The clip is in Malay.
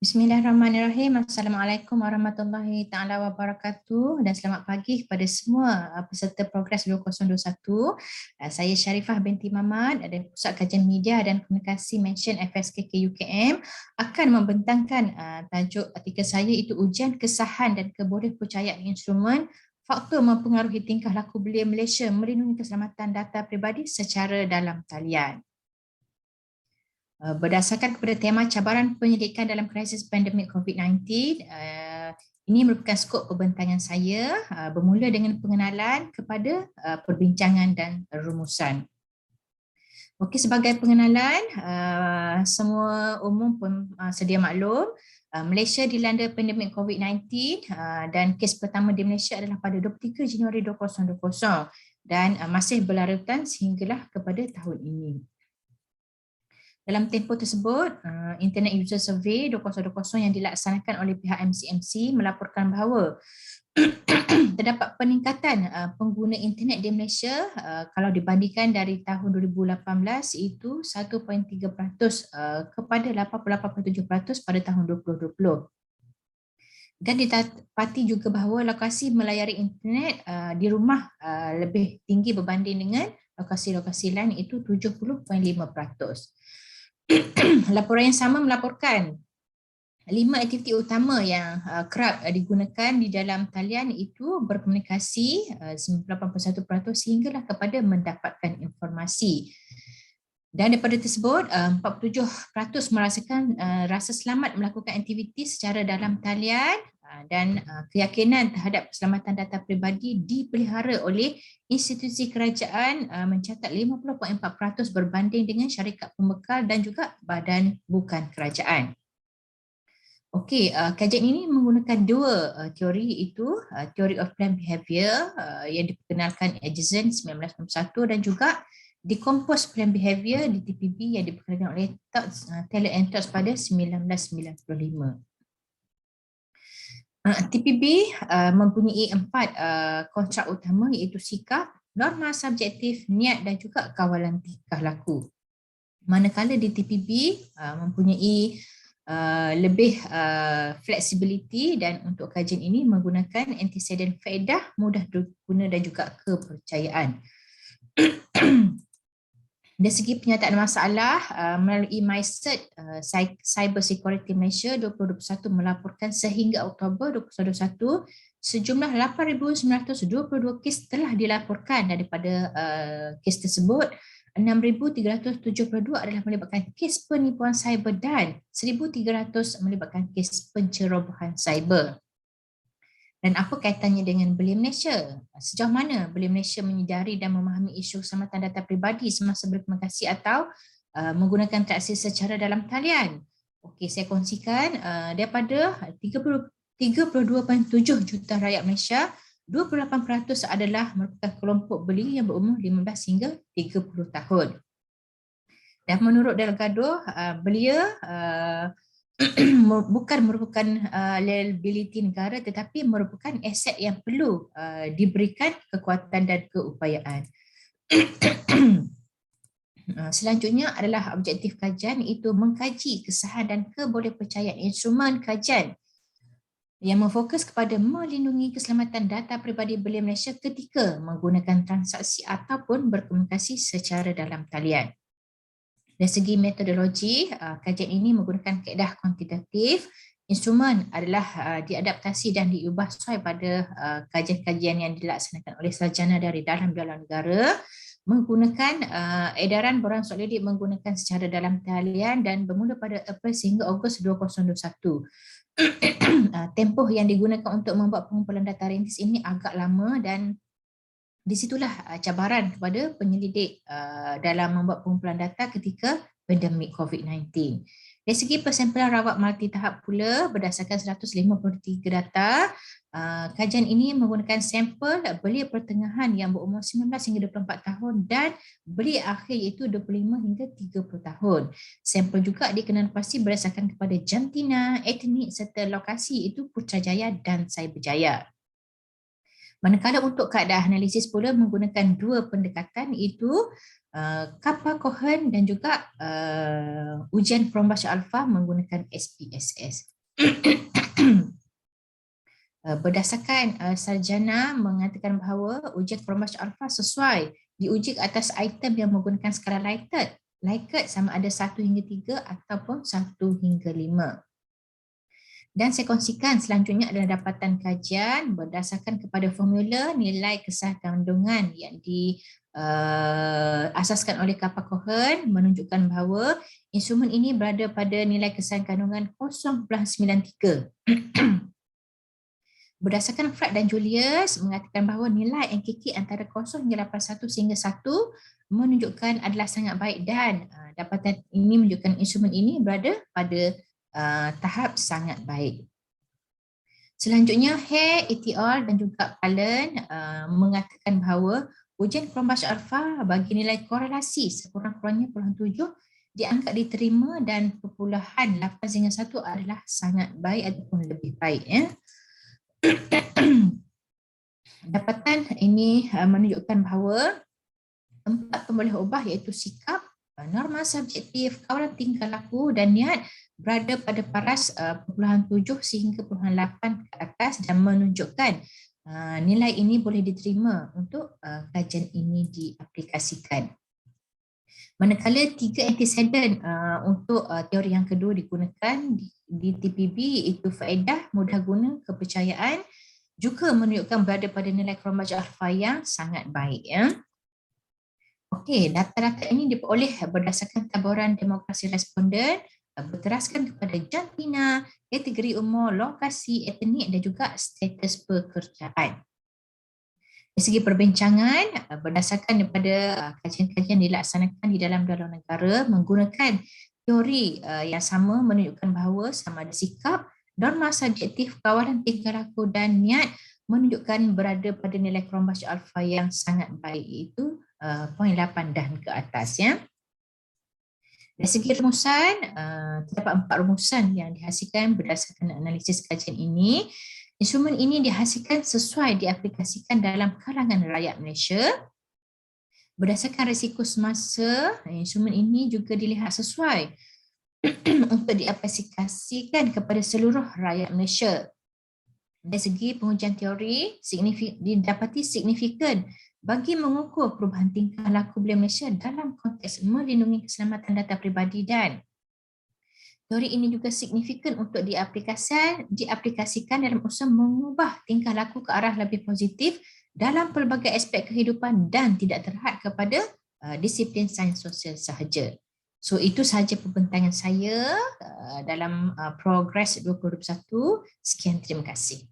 Bismillahirrahmanirrahim. Assalamualaikum warahmatullahi taala wabarakatuh dan selamat pagi kepada semua peserta Progress 2021. Saya Sharifah binti Mamat dari Pusat Kajian Media dan Komunikasi Mention FSKK UKM akan membentangkan tajuk artikel saya itu ujian kesahan dan kebolehpercayaan instrumen faktor mempengaruhi tingkah laku belia Malaysia melindungi keselamatan data peribadi secara dalam talian. Berdasarkan kepada tema cabaran penyelidikan dalam krisis pandemik COVID-19, ini merupakan skop pembentangan saya bermula dengan pengenalan kepada perbincangan dan rumusan. Okey, sebagai pengenalan, semua umum pun sedia maklum, Malaysia dilanda pandemik COVID-19 dan kes pertama di Malaysia adalah pada 23 Januari 2020 dan masih berlarutan sehinggalah kepada tahun ini. Dalam tempoh tersebut, Internet User Survey 2020 yang dilaksanakan oleh pihak MCMC melaporkan bahawa terdapat peningkatan pengguna internet di Malaysia kalau dibandingkan dari tahun 2018 itu 1.3% kepada 88.7% pada tahun 2020. Dan didapati juga bahawa lokasi melayari internet di rumah lebih tinggi berbanding dengan lokasi-lokasi lain itu 70.5%. Laporan yang sama melaporkan 5 aktiviti utama yang kerap digunakan di dalam talian itu berkomunikasi 98.1% sehinggalah kepada mendapatkan informasi. Dan daripada tersebut 47% merasakan rasa selamat melakukan aktiviti secara dalam talian dan keyakinan terhadap keselamatan data peribadi dipelihara oleh institusi kerajaan mencatat 50.4% berbanding dengan syarikat pembekal dan juga badan bukan kerajaan. Okey, kajian ini menggunakan dua teori itu, Theory of Planned Behaviour yang diperkenalkan Edgerton 1991 dan juga Decompose Planned Behaviour DTPB yang diperkenalkan oleh Taylor and Todds pada 1995. TPB mempunyai 4 kontrak utama iaitu sikap, norma subjektif, niat dan juga kawalan tingkah laku. Manakala DTPB mempunyai lebih flexibility dan untuk kajian ini menggunakan antecedent faedah, mudah diguna dan juga kepercayaan. Dari segi penyataan masalah, melalui MyCert Cyber Security Malaysia 2021 melaporkan sehingga Oktober 2021 sejumlah 8,922 kes telah dilaporkan. Daripada kes tersebut 6,372 adalah melibatkan kes penipuan cyber dan 1,300 melibatkan kes pencerobohan cyber. Dan apa kaitannya dengan Belia Malaysia? Sejauh mana Belia Malaysia menyedari dan memahami isu keselamatan data peribadi semasa berkomunikasi atau menggunakan transaksi secara dalam talian? Okey, saya kongsikan daripada 32.7 juta rakyat Malaysia, 28% adalah merupakan kelompok belia yang berumur 15 hingga 30 tahun. Dan menurut Delgado, belia bukan merupakan liability negara tetapi merupakan aset yang perlu diberikan kekuatan dan keupayaan. Selanjutnya adalah objektif kajian iaitu mengkaji kesahan dan kebolehpercayaan instrumen kajian yang memfokus kepada melindungi keselamatan data peribadi belia Malaysia ketika menggunakan transaksi ataupun berkomunikasi secara dalam talian. Dari segi metodologi, kajian ini menggunakan kaedah kuantitatif. Instrumen adalah diadaptasi dan diubah sesuai pada kajian-kajian yang dilaksanakan oleh sarjana dari dalam negara menggunakan edaran borang solidik menggunakan secara dalam talian dan bermula pada April sehingga Ogos 2021. Tempoh yang digunakan untuk membuat pengumpulan data rintis ini agak lama dan di situlah cabaran kepada penyelidik dalam membuat pengumpulan data ketika pandemik COVID-19. Dari segi persampalan rawat multitahap pula berdasarkan 153 data, kajian ini menggunakan sampel belia pertengahan yang berumur 19 hingga 24 tahun dan belia akhir iaitu 25 hingga 30 tahun. Sampel juga dikenal pasti berdasarkan kepada jantina, etnik serta lokasi iaitu Putrajaya dan Cyberjaya. Manakala untuk kaedah analisis pula menggunakan dua pendekatan iaitu Kappa-Cohen dan juga ujian perombaca alfa menggunakan SPSS. Berdasarkan sarjana mengatakan bahawa ujian Cronbach alpha sesuai diuji atas item yang menggunakan skala Likert sama ada 1 hingga 3 ataupun 1 hingga 5. Dan saya kongsikan selanjutnya adalah dapatan kajian berdasarkan kepada formula nilai kesah kandungan yang diasaskan oleh Kappa Cohen menunjukkan bahawa instrumen ini berada pada nilai kesah kandungan 0.93. Berdasarkan Fred dan Julius mengatakan bahawa nilai NKK antara 0 hingga 81 sehingga 1 menunjukkan adalah sangat baik dan dapatan ini menunjukkan instrumen ini berada pada tahap sangat baik. Selanjutnya, Hare, et al. Dan juga Cullen mengatakan bahawa ujian Cronbach alpha bagi nilai korelasi sekurang-kurangnya 0.7 dianggap diterima dan perpuluhan 8 hingga 1 adalah sangat baik ataupun lebih baik. Dapatan ini menunjukkan bahawa 4 pemboleh ubah iaitu sikap, norma subjektif, kawalan tingkah laku dan niat berada pada paras 0.7 sehingga 0.8 ke atas dan menunjukkan nilai ini boleh diterima untuk kajian ini diaplikasikan. Manakala 3 antecedent untuk teori yang kedua digunakan di TPB itu faedah, mudah guna, kepercayaan juga menunjukkan berada pada nilai Cronbach alpha yang sangat baik. Okey, data-data ini diperoleh berdasarkan taburan demokrasi responden berteraskan kepada jantina, kategori umur, lokasi, etnik dan juga status pekerjaan. Dari segi perbincangan, berdasarkan daripada kajian-kajian dilaksanakan di dalam negara menggunakan teori yang sama menunjukkan bahawa sama ada sikap, norma subjektif, kawalan tingkah laku dan niat menunjukkan berada pada nilai Cronbach alpha yang sangat baik iaitu 0.8 dan ke atas. Dari segi rumusan, terdapat 4 rumusan yang dihasilkan berdasarkan analisis kajian ini. Instrumen ini dihasilkan sesuai diaplikasikan dalam kalangan rakyat Malaysia. Berdasarkan risiko semasa, instrumen ini juga dilihat sesuai untuk diaplikasikan kepada seluruh rakyat Malaysia. Dari segi pengujian teori, didapati signifikan bagi mengukur perubahan tingkah laku belia Malaysia dalam konteks melindungi keselamatan data peribadi dan teori ini juga signifikan untuk diaplikasikan dalam usaha mengubah tingkah laku ke arah lebih positif dalam pelbagai aspek kehidupan dan tidak terhad kepada disiplin sains sosial sahaja. So itu sahaja pembentangan saya dalam Progress 2021. Sekian, terima kasih.